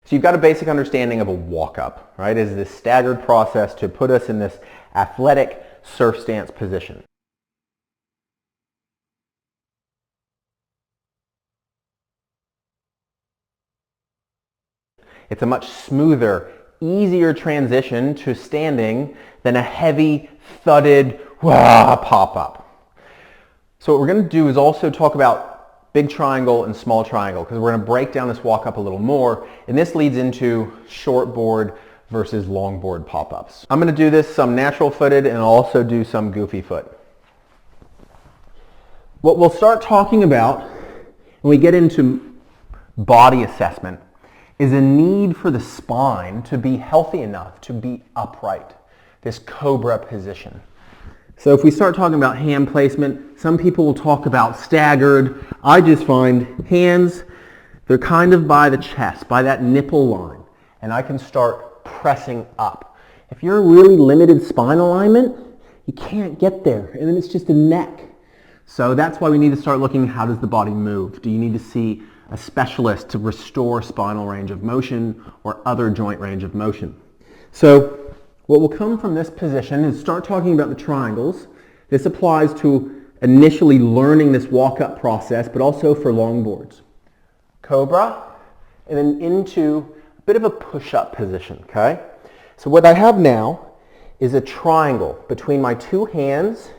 So you've got a basic understanding of a walk-up, right? Is this staggered process to put us in this athletic surf stance position. It's a much smoother, easier transition to standing than a heavy, thudded pop-up. So what we're going to do is also talk about big triangle and small triangle, because we're going to break down this walk-up a little more, and this leads into short board versus long board pop-ups. I'm going to do this some natural footed and I'll also do some goofy foot. What we'll start talking about when we get into body assessment is a need for the spine to be healthy enough to be upright, this cobra position. So if we start talking about hand placement, some people will talk about staggered. I just find hands, they're kind of by the chest, by that nipple line, and I can start pressing up. If you're a really limited spine alignment, you can't get there, and then it's just a neck. So that's why we need to start looking, how does the body move? Do you need to see a specialist to restore spinal range of motion or other joint range of motion? So what will come from this position is start talking about the triangles. This applies to initially learning this walk-up process, but also for long boards. Cobra, and then into a bit of a push-up position, okay? So what I have now is a triangle between my two hands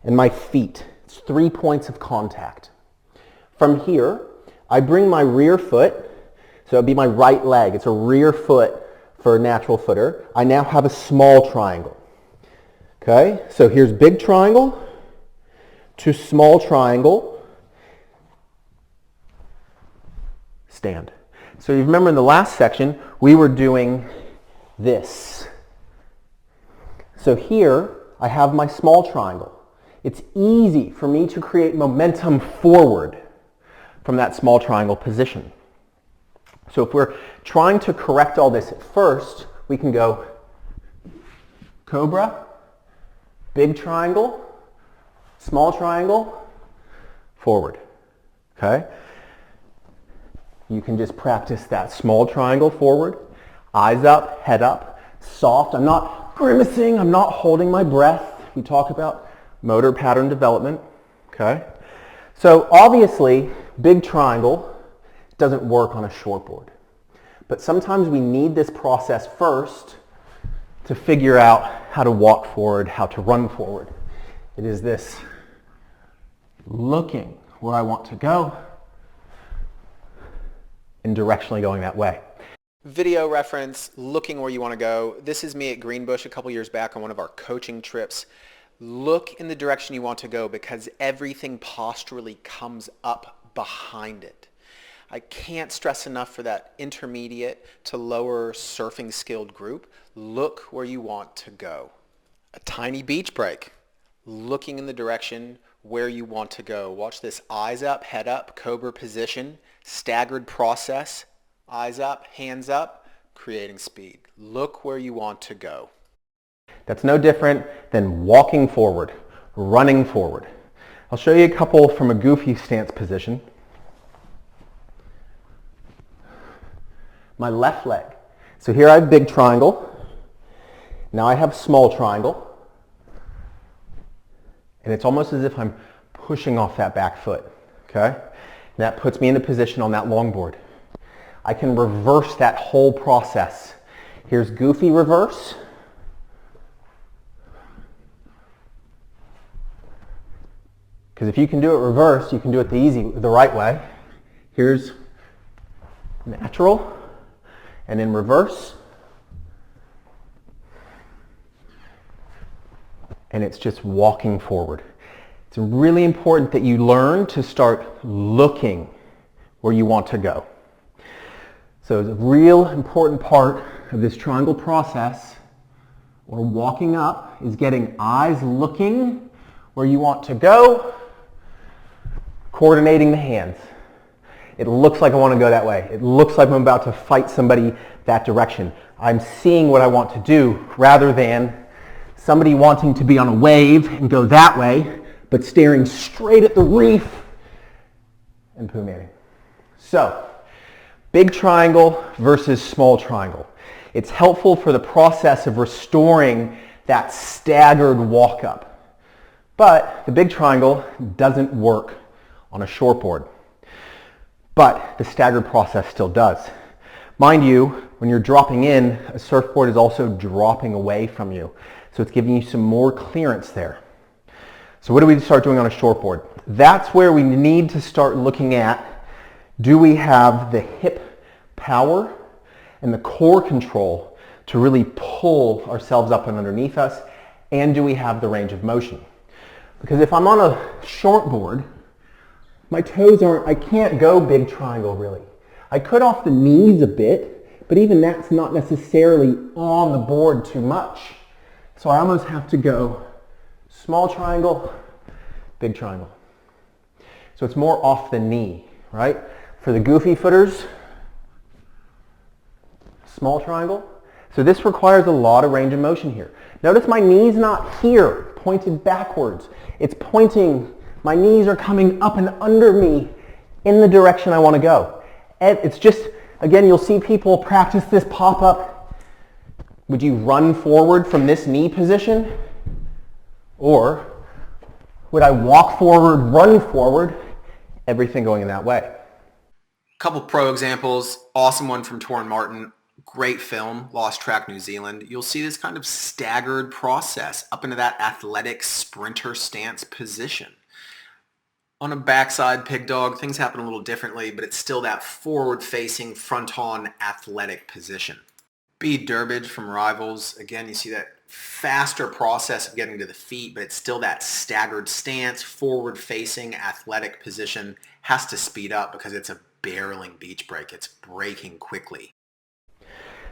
and my feet. It's 3 points of contact. From here, I bring my rear foot, so it would be my right leg. It's a rear foot for a natural footer. I now have a small triangle. Okay, so here's big triangle to small triangle, stand. So you remember in the last section, we were doing this. So here, I have my small triangle. It's easy for me to create momentum forward from that small triangle position. So if we're trying to correct all this at first, we can go cobra, big triangle, small triangle, forward. Okay? You can just practice that small triangle forward, eyes up, head up, soft. I'm not grimacing, I'm not holding my breath. We talk about motor pattern development. Okay? So obviously, big triangle doesn't work on a short board. But sometimes we need this process first to figure out how to walk forward, how to run forward. It is this looking where I want to go and directionally going that way. Video reference, looking where you want to go. This is me at Greenbush a couple years back on one of our coaching trips. Look in the direction you want to go because everything posturally comes up behind it. I can't stress enough for that intermediate to lower surfing skilled group. Look where you want to go. A tiny beach break. Looking in the direction where you want to go. Watch this eyes up, head up, cobra position, staggered process, eyes up, hands up, creating speed. Look where you want to go. That's no different than walking forward, running forward. I'll show you a couple from a goofy stance position. My left leg. So here I have big triangle. Now I have small triangle. And it's almost as if I'm pushing off that back foot. Okay? And that puts me in the position on that longboard. I can reverse that whole process. Here's goofy reverse. Because if you can do it reverse, you can do it the right way. Here's natural. And in reverse, and it's just walking forward. It's really important that you learn to start looking where you want to go. So the real important part of this triangle process, or walking up, is getting eyes looking where you want to go, coordinating the hands. It looks like I want to go that way. It looks like I'm about to fight somebody that direction. I'm seeing what I want to do rather than somebody wanting to be on a wave and go that way, but staring straight at the reef and poo-manning. So, Big triangle versus small triangle. It's helpful for the process of restoring that staggered walk up. But the big triangle doesn't work on a shortboard. But the staggered process still does. Mind you, when you're dropping in, a surfboard is also dropping away from you. So it's giving you some more clearance there. So what do we start doing on a shortboard? That's where we need to start looking at, do we have the hip power and the core control to really pull ourselves up and underneath us, and do we have the range of motion? Because if I'm on a shortboard, my toes I can't go big triangle really. I could off the knees a bit, but even that's not necessarily on the board too much. So I almost have to go small triangle, big triangle. So it's more off the knee, right? For the goofy footers, small triangle. So this requires a lot of range of motion here. Notice my knee's not here, pointed backwards. It's pointing, my knees are coming up and under me in the direction I want to go. And it's just, again, you'll see people practice this pop-up. Would you run forward from this knee position? Or would I walk forward, run forward, everything going in that way? Couple pro examples. Awesome one from Torrin Martin. Great film, Lost Track New Zealand. You'll see this kind of staggered process up into that athletic sprinter stance position. On a backside pig dog, things happen a little differently, but it's still that forward-facing, front-on athletic position. Bead Durbridge from Rivals. Again, you see that faster process of getting to the feet, but it's still that staggered stance, forward-facing athletic position. Has to speed up because it's a barreling beach break. It's breaking quickly.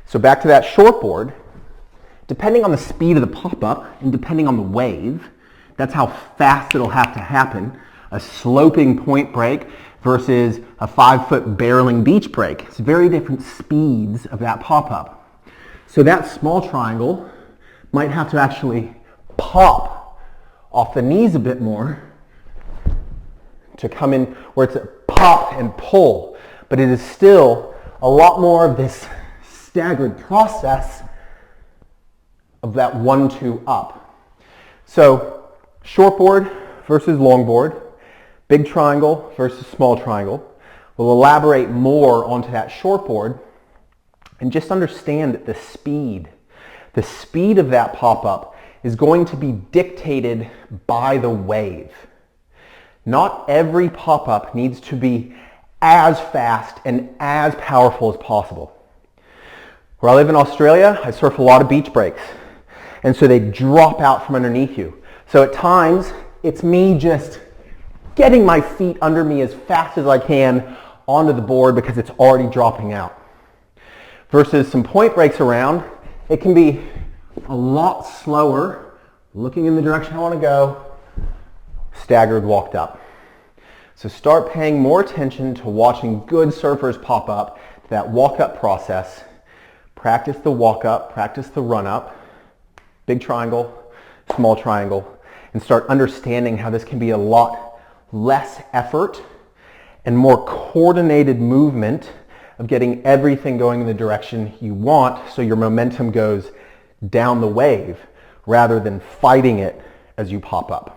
So back to that shortboard, depending on the speed of the pop-up and depending on the wave, that's how fast it'll have to happen. A sloping point break versus a 5-foot barreling beach break. It's very different speeds of that pop-up. So that small triangle might have to actually pop off the knees a bit more to come in where it's a pop and pull. But it is still a lot more of this staggered process of that 1-2 up. So shortboard versus longboard, big triangle versus small triangle. We'll elaborate more onto that shortboard and just understand that the speed of that pop-up is going to be dictated by the wave. Not every pop-up needs to be as fast and as powerful as possible. Where I live in Australia, I surf a lot of beach breaks. And so they drop out from underneath you. So at times, it's me just getting my feet under me as fast as I can onto the board because it's already dropping out. Versus some point breaks around, it can be a lot slower, looking in the direction I want to go, staggered, walked up. So start paying more attention to watching good surfers pop up, to that walk-up process. Practice the walk-up, practice the run-up, big triangle, small triangle, and start understanding how this can be a lot less effort and more coordinated movement of getting everything going in the direction you want so your momentum goes down the wave rather than fighting it as you pop up.